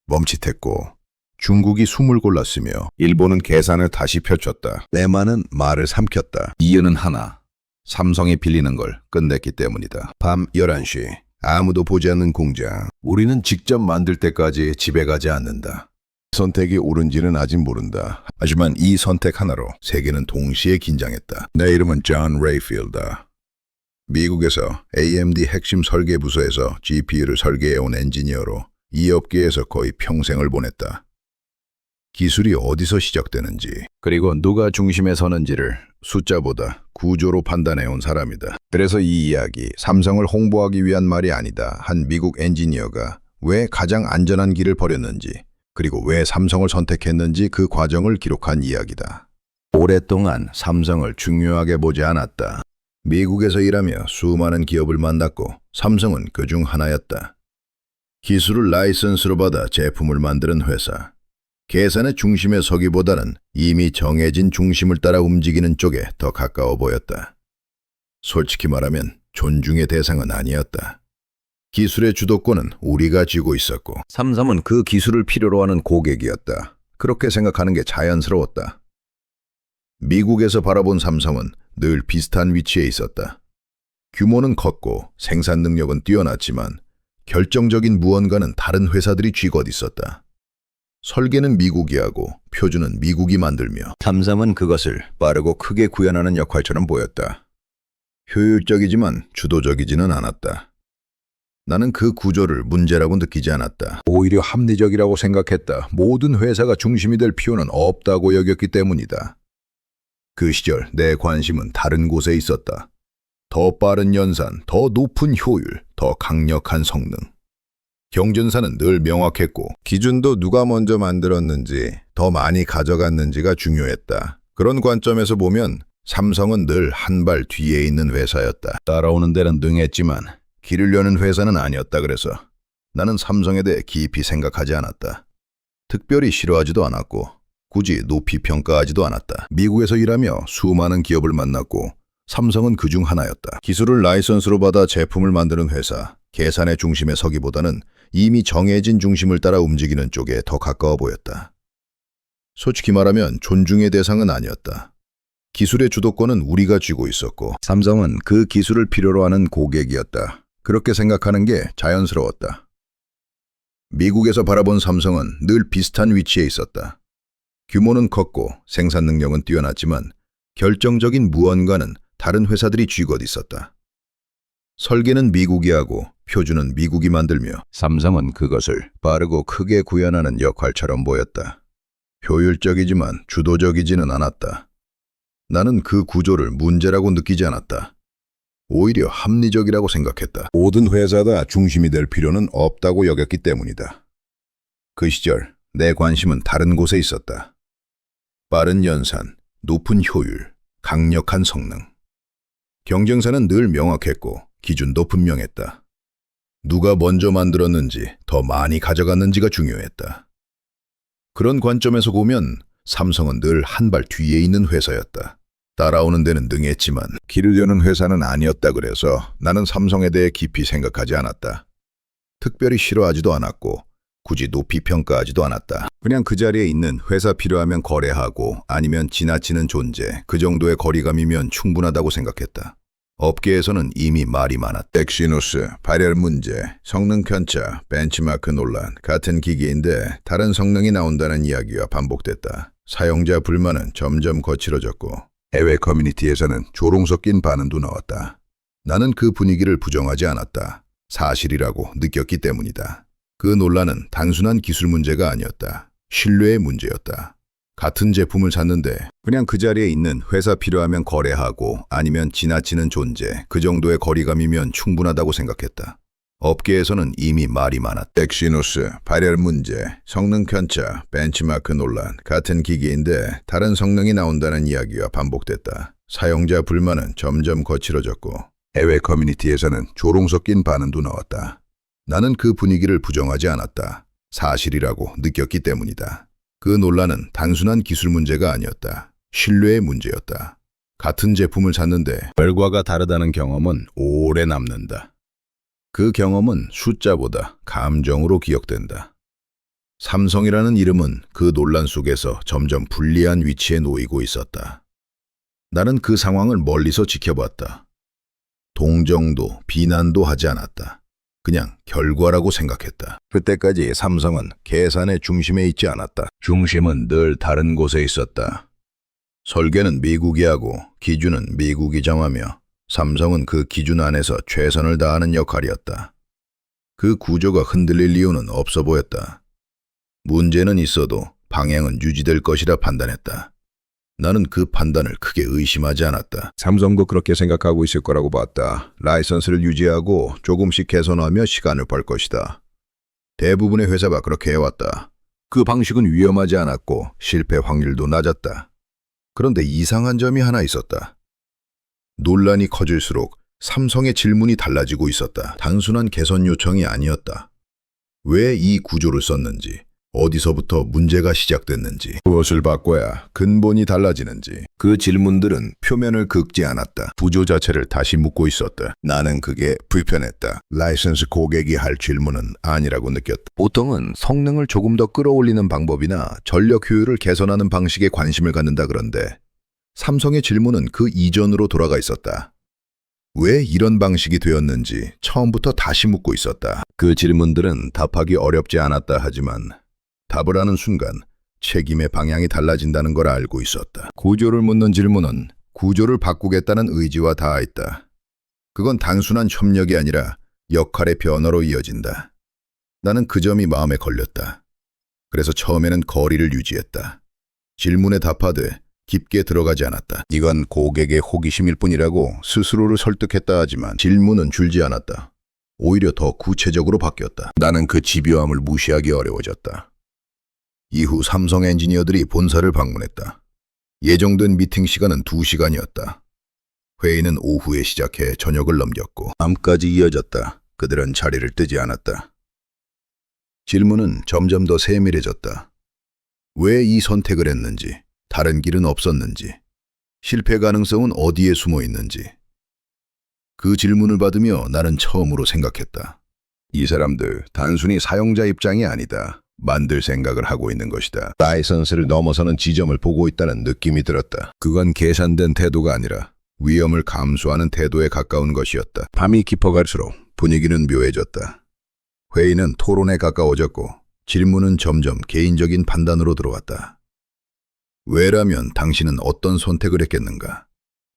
멈칫했고 중국이 숨을 골랐으며 일본은 계산을 다시 펼쳤다. 레마는 말을 삼켰다. 이유는 하나. 삼성이 빌리는 걸 끝냈기 때문이다. 밤 11시 아무도 보지 않는 공장. 우리는 직접 만들 때까지 집에 가지 않는다. 선택이 옳은지는 아직 모른다. 하지만 이 선택 하나로 세계는 동시에 긴장했다. 내 이름은 존 레이필드다. 미국에서 AMD 핵심 설계 부서에서 GPU를 설계해온 엔지니어로 이 업계에서 거의 평생을 보냈다. 기술이 어디서 시작되는지, 그리고 누가 중심에 서는지를 숫자보다 구조로 판단해온 사람이다. 그래서 이 이야기, 삼성을 홍보하기 위한 말이 아니다. 한 미국 엔지니어가 왜 가장 안전한 길을 버렸는지, 그리고 왜 삼성을 선택했는지 그 과정을 기록한 이야기다. 오랫동안 삼성을 중요하게 보지 않았다. 미국에서 일하며 수많은 기업을 만났고 삼성은 그중 하나였다. 기술을 라이선스로 받아 제품을 만드는 회사. 계산의 중심에 서기보다는 이미 정해진 중심을 따라 움직이는 쪽에 더 가까워 보였다. 솔직히 말하면 존중의 대상은 아니었다. 기술의 주도권은 우리가 쥐고 있었고 삼성은 그 기술을 필요로 하는 고객이었다. 그렇게 생각하는 게 자연스러웠다. 미국에서 바라본 삼성은 늘 비슷한 위치에 있었다. 규모는 컸고 생산 능력은 뛰어났지만 결정적인 무언가는 다른 회사들이 쥐고 있었다. 설계는 미국이 하고 표준은 미국이 만들며 삼성은 그것을 빠르고 크게 구현하는 역할처럼 보였다. 효율적이지만 주도적이지는 않았다. 나는 그 구조를 문제라고 느끼지 않았다. 오히려 합리적이라고 생각했다. 모든 회사가 중심이 될 필요는 없다고 여겼기 때문이다. 그 시절 내 관심은 다른 곳에 있었다. 더 빠른 연산, 더 높은 효율, 더 강력한 성능. 경전사는 늘 명확했고 기준도 누가 먼저 만들었는지, 더 많이 가져갔는지가 중요했다. 그런 관점에서 보면 삼성은 늘 한 발 뒤에 있는 회사였다. 따라오는 데는 능했지만 길을 여는 회사는 아니었다. 그래서 나는 삼성에 대해 깊이 생각하지 않았다. 특별히 싫어하지도 않았고 굳이 높이 평가하지도 않았다. 미국에서 일하며 수많은 기업을 만났고 삼성은 그중 하나였다. 기술을 라이선스로 받아 제품을 만드는 회사, 계산의 중심에 서기보다는 이미 정해진 중심을 따라 움직이는 쪽에 더 가까워 보였다. 솔직히 말하면 존중의 대상은 아니었다. 기술의 주도권은 우리가 쥐고 있었고 삼성은 그 기술을 필요로 하는 고객이었다. 그렇게 생각하는 게 자연스러웠다. 미국에서 바라본 삼성은 늘 비슷한 위치에 있었다. 규모는 컸고 생산 능력은 뛰어났지만 결정적인 무언가는 다른 회사들이 쥐고 있었다. 설계는 미국이 하고 표준은 미국이 만들며 삼성은 그것을 빠르고 크게 구현하는 역할처럼 보였다. 효율적이지만 주도적이지는 않았다. 나는 그 구조를 문제라고 느끼지 않았다. 오히려 합리적이라고 생각했다. 모든 회사가 중심이 될 필요는 없다고 여겼기 때문이다. 그 시절 내 관심은 다른 곳에 있었다. 빠른 연산, 높은 효율, 강력한 성능. 경쟁사는 늘 명확했고 기준도 분명했다. 누가 먼저 만들었는지, 더 많이 가져갔는지가 중요했다. 그런 관점에서 보면 삼성은 늘 한 발 뒤에 있는 회사였다. 따라오는 데는 능했지만 길을 여는 회사는 아니었다. 그래서 나는 삼성에 대해 깊이 생각하지 않았다. 특별히 싫어하지도 않았고 굳이 높이 평가하지도 않았다. 그냥 그 자리에 있는 회사 필요하면 거래하고 아니면 지나치는 존재, 그 정도의 거리감이면 충분하다고 생각했다. 업계에서는 이미 말이 많았다. 엑시노스, 발열 문제, 성능 편차, 벤치마크 논란, 같은 기기인데 다른 성능이 나온다는 이야기가 반복됐다. 사용자 불만은 점점 거칠어졌고 해외 커뮤니티에서는 조롱 섞인 반응도 나왔다. 나는 그 분위기를 부정하지 않았다. 사실이라고 느꼈기 때문이다. 그 논란은 단순한 기술 문제가 아니었다. 신뢰의 문제였다. 같은 제품을 샀는데 그냥 그 자리에 있는 회사 필요하면 거래하고 아니면 지나치는 존재, 그 정도의 거리감이면 충분하다고 생각했다. 업계에서는 이미 말이 많았다. 엑시노스, 발열 문제, 성능 편차, 벤치마크 논란, 같은 기기인데 다른 성능이 나온다는 이야기가 반복됐다. 사용자 불만은 점점 거칠어졌고 해외 커뮤니티에서는 조롱 섞인 반응도 나왔다. 나는 그 분위기를 부정하지 않았다. 사실이라고 느꼈기 때문이다. 그 논란은 단순한 기술 문제가 아니었다. 신뢰의 문제였다. 같은 제품을 샀는데 결과가 다르다는 경험은 오래 남는다. 그 경험은 숫자보다 감정으로 기억된다. 삼성이라는 이름은 그 논란 속에서 점점 불리한 위치에 놓이고 있었다. 나는 그 상황을 멀리서 지켜봤다. 동정도 비난도 하지 않았다. 그냥 결과라고 생각했다. 그때까지 삼성은 계산의 중심에 있지 않았다. 중심은 늘 다른 곳에 있었다. 설계는 미국이 하고 기준은 미국이 정하며 삼성은 그 기준 안에서 최선을 다하는 역할이었다. 그 구조가 흔들릴 이유는 없어 보였다. 문제는 있어도 방향은 유지될 것이라 판단했다. 나는 그 판단을 크게 의심하지 않았다. 삼성도 그렇게 생각하고 있을 거라고 봤다. 라이선스를 유지하고 조금씩 개선하며 시간을 벌 것이다. 대부분의 회사가 그렇게 해왔다. 그 방식은 위험하지 않았고 실패 확률도 낮았다. 그런데 이상한 점이 하나 있었다. 논란이 커질수록 삼성의 질문이 달라지고 있었다. 단순한 개선 요청이 아니었다. 왜 이 구조를 썼는지, 어디서부터 문제가 시작됐는지, 무엇을 바꿔야 근본이 달라지는지 그 질문들은 표면을 긁지 않았다. 구조 자체를 다시 묻고 있었다. 나는 그게 불편했다. 라이선스 고객이 할 질문은 아니라고 느꼈다. 보통은 성능을 조금 더 끌어올리는 방법이나 전력 효율을 개선하는 방식에 관심을 갖는다 그런데 삼성의 질문은 그 이전으로 돌아가 있었다. 왜 이런 방식이 되었는지 처음부터 다시 묻고 있었다. 그 질문들은 답하기 어렵지 않았다 하지만 답을 하는 순간 책임의 방향이 달라진다는 걸 알고 있었다. 구조를 묻는 질문은 구조를 바꾸겠다는 의지와 닿아있다. 그건 단순한 협력이 아니라 역할의 변화로 이어진다. 나는 그 점이 마음에 걸렸다. 그래서 처음에는 거리를 유지했다. 질문에 답하되 깊게 들어가지 않았다. 이건 고객의 호기심일 뿐이라고 스스로를 설득했다 하지만 질문은 줄지 않았다. 오히려 더 구체적으로 바뀌었다. 나는 그 집요함을 무시하기 어려워졌다. 이후 삼성 엔지니어들이 본사를 방문했다. 예정된 미팅 시간은 2시간이었다. 회의는 오후에 시작해 저녁을 넘겼고 밤까지 이어졌다. 그들은 자리를 뜨지 않았다. 질문은 점점 더 세밀해졌다. 왜 이 선택을 했는지, 다른 길은 없었는지, 실패 가능성은 어디에 숨어 있는지. 그 질문을 받으며 나는 처음으로 생각했다. 이 사람들 단순히 사용자 입장이 아니다. 만들 생각을 하고 있는 것이다. 라이선스를 넘어서는 지점을 보고 있다는 느낌이 들었다. 그건 계산된 태도가 아니라 위험을 감수하는 태도에 가까운 것이었다. 밤이 깊어갈수록 분위기는 묘해졌다. 회의는 토론에 가까워졌고 질문은 점점 개인적인 판단으로 들어왔다. 왜라면 당신은 어떤 선택을 했겠는가?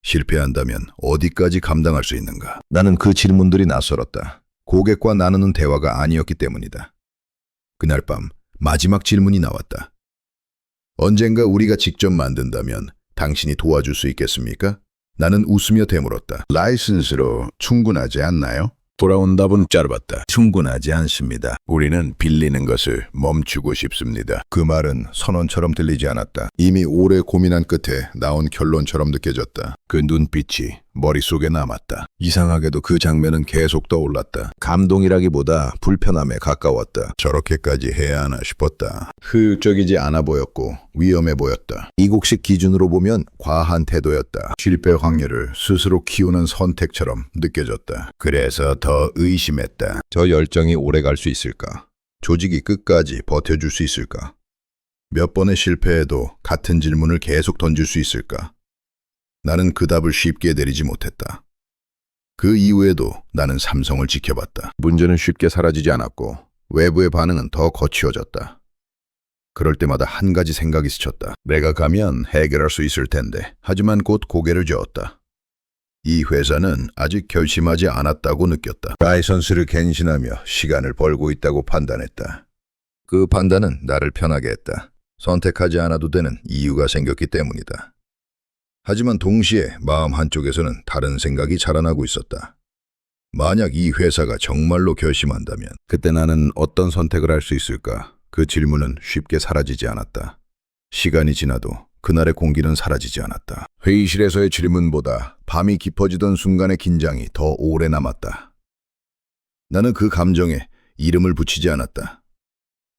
실패한다면 어디까지 감당할 수 있는가? 나는 그 질문들이 낯설었다. 고객과 나누는 대화가 아니었기 때문이다. 그날 밤 마지막 질문이 나왔다. 언젠가 우리가 직접 만든다면 당신이 도와줄 수 있겠습니까? 나는 웃으며 되물었다. 라이선스로 충분하지 않나요? 돌아온 답은 짧았다. 충분하지 않습니다. 우리는 빌리는 것을 멈추고 싶습니다. 그 말은 선언처럼 들리지 않았다. 이미 오래 고민한 끝에 나온 결론처럼 느껴졌다. 그 눈빛이 머릿속에 남았다. 이상하게도 그 장면은 계속 떠올랐다. 감동이라기보다 불편함에 가까웠다. 저렇게까지 해야 하나 싶었다. 효율적이지 않아 보였고 위험해 보였다. 이국식 기준으로 보면 과한 태도였다. 실패 확률을 스스로 키우는 선택처럼 느껴졌다. 그래서 더 의심했다. 저 열정이 오래 갈 수 있을까? 조직이 끝까지 버텨줄 수 있을까? 몇 번의 실패에도 같은 질문을 계속 던질 수 있을까? 나는 그 답을 쉽게 내리지 못했다. 그 이후에도 나는 삼성을 지켜봤다. 문제는 쉽게 사라지지 않았고 외부의 반응은 더 거칠어졌다. 그럴 때마다 한 가지 생각이 스쳤다. 내가 가면 해결할 수 있을 텐데. 하지만 곧 고개를 저었다. 이 회사는 아직 결심하지 않았다고 느꼈다. 라이선스를 갱신하며 시간을 벌고 있다고 판단했다. 그 판단은 나를 편하게 했다. 선택하지 않아도 되는 이유가 생겼기 때문이다. 하지만 동시에 마음 한쪽에서는 다른 생각이 자라나고 있었다. 만약 이 회사가 정말로 결심한다면 그때 나는 어떤 선택을 할 수 있을까? 그 질문은 쉽게 사라지지 않았다. 시간이 지나도 그날의 공기는 사라지지 않았다. 회의실에서의 질문보다 밤이 깊어지던 순간의 긴장이 더 오래 남았다. 나는 그 감정에 이름을 붙이지 않았다.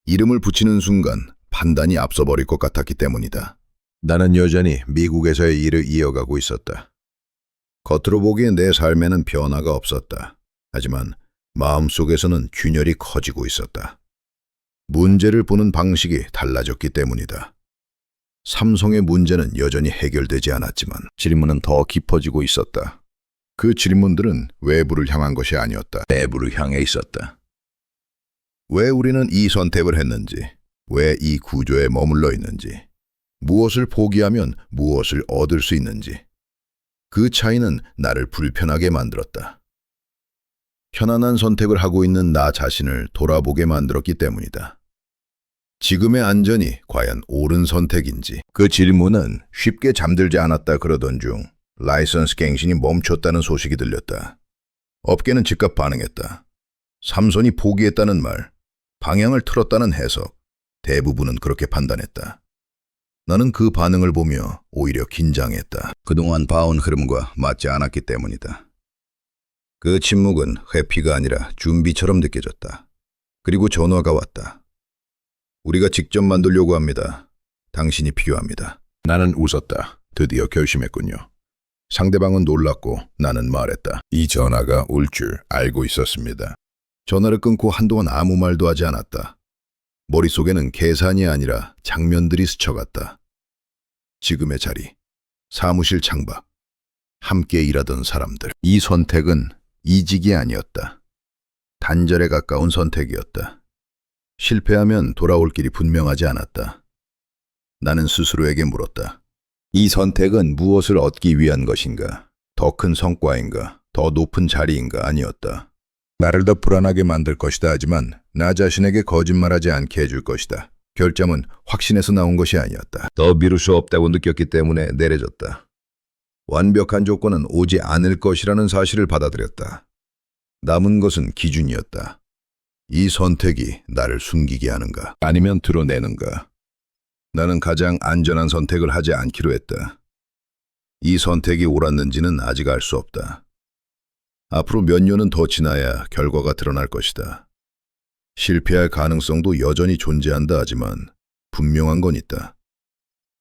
이름을 붙이는 순간 판단이 앞서버릴 것 같았기 때문이다. 나는 여전히 미국에서의 일을 이어가고 있었다. 겉으로 보기엔 내 삶에는 변화가 없었다. 하지만 마음속에서는 균열이 커지고 있었다. 문제를 보는 방식이 달라졌기 때문이다. 삼성의 문제는 여전히 해결되지 않았지만 질문은 더 깊어지고 있었다. 그 질문들은 외부를 향한 것이 아니었다. 내부를 향해 있었다. 왜 우리는 이 선택을 했는지, 왜 이 구조에 머물러 있는지, 무엇을 포기하면 무엇을 얻을 수 있는지. 그 차이는 나를 불편하게 만들었다. 편안한 선택을 하고 있는 나 자신을 돌아보게 만들었기 때문이다. 지금의 안전이 과연 옳은 선택인지. 그 질문은 쉽게 잠들지 않았다. 그러던 중 라이선스 갱신이 멈췄다는 소식이 들렸다. 업계는 즉각 반응했다. 삼성이 포기했다는 말, 방향을 틀었다는 해석, 대부분은 그렇게 판단했다. 나는 그 반응을 보며 오히려 긴장했다. 그동안 봐온 흐름과 맞지 않았기 때문이다. 그 침묵은 회피가 아니라 준비처럼 느껴졌다. 그리고 전화가 왔다. 우리가 직접 만들려고 합니다. 당신이 필요합니다. 나는 웃었다. 드디어 결심했군요. 상대방은 놀랐고 나는 말했다. 이 전화가 올 줄 알고 있었습니다. 전화를 끊고 한동안 아무 말도 하지 않았다. 머릿속에는 계산이 아니라 장면들이 스쳐갔다. 지금의 자리, 사무실 창밖, 함께 일하던 사람들. 이 선택은 이직이 아니었다. 단절에 가까운 선택이었다. 실패하면 돌아올 길이 분명하지 않았다. 나는 스스로에게 물었다. 이 선택은 무엇을 얻기 위한 것인가? 더 큰 성과인가? 더 높은 자리인가? 아니었다. 나를 더 불안하게 만들 것이다. 하지만 나 자신에게 거짓말하지 않게 해줄 것이다. 결정은 확신에서 나온 것이 아니었다. 더 미룰 수 없다고 느꼈기 때문에 내려졌다. 완벽한 조건은 오지 않을 것이라는 사실을 받아들였다. 남은 것은 기준이었다. 이 선택이 나를 숨기게 하는가? 아니면 드러내는가? 나는 가장 안전한 선택을 하지 않기로 했다. 이 선택이 옳았는지는 아직 알 수 없다. 앞으로 몇 년은 더 지나야 결과가 드러날 것이다. 실패할 가능성도 여전히 존재한다. 하지만 분명한 건 있다.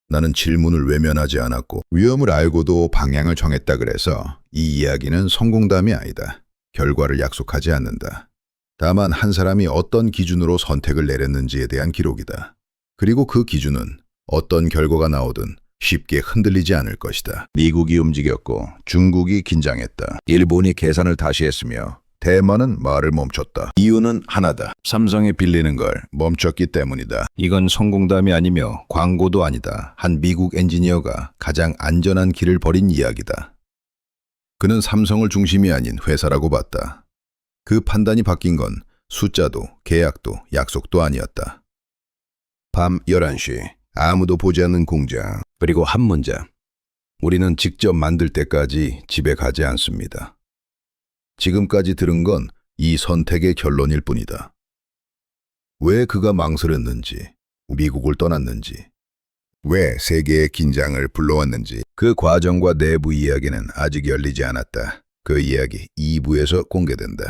나는 질문을 외면하지 않았고 위험을 알고도 방향을 정했다. 그래서 이 이야기는 성공담이 아니다. 결과를 약속하지 않는다. 다만 한 사람이 어떤 기준으로 선택을 내렸는지에 대한 기록이다. 그리고 그 기준은 어떤 결과가 나오든 쉽게 흔들리지 않을 것이다. 미국이 움직였고 중국이 긴장했다. 일본이 계산을 다시 했으며 대만은 말을 멈췄다. 이유는 하나다. 삼성에 빌리는 걸 멈췄기 때문이다. 이건 성공담이 아니며 광고도 아니다. 한 미국 엔지니어가 가장 안전한 길을 버린 이야기다. 그는 삼성을 중심이 아닌 회사라고 봤다. 그 판단이 바뀐 건 숫자도 계약도 약속도 아니었다. 밤 11시 아무도 보지 않는 공장. 그리고 한 문장. 우리는 직접 만들 때까지 집에 가지 않습니다. 지금까지 들은 건 이 선택의 결론일 뿐이다. 왜 그가 망설였는지, 미국을 떠났는지, 왜 세계의 긴장을 불러왔는지 그 과정과 내부 이야기는 아직 열리지 않았다. 그 이야기 2부에서 공개된다.